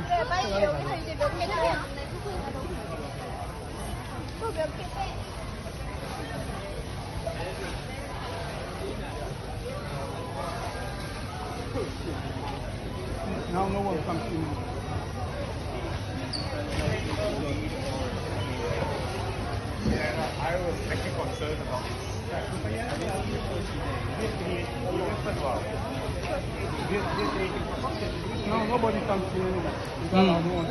네, 빨리 여기서 이제 몇 개 떼야 또몇 개 떼. Now no one comes in. Yeah, I was actually concerned about this. No, nobody comes in anymore. You don't allow no one.